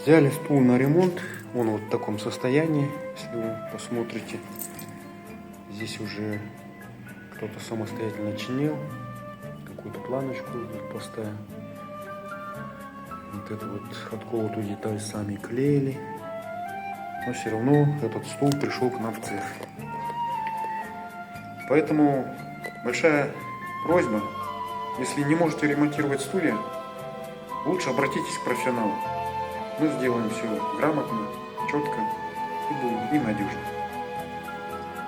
Взяли стул на ремонт, он вот в таком состоянии, если вы посмотрите. Здесь уже кто-то самостоятельно чинил, какую-то планочку поставил. Вот эту вот отколотую деталь сами клеили. Но все равно этот стул пришел к нам в цех. Поэтому большая просьба, если не можете ремонтировать стулья, лучше обратитесь к профессионалу. Мы сделаем все грамотно, четко и надежно.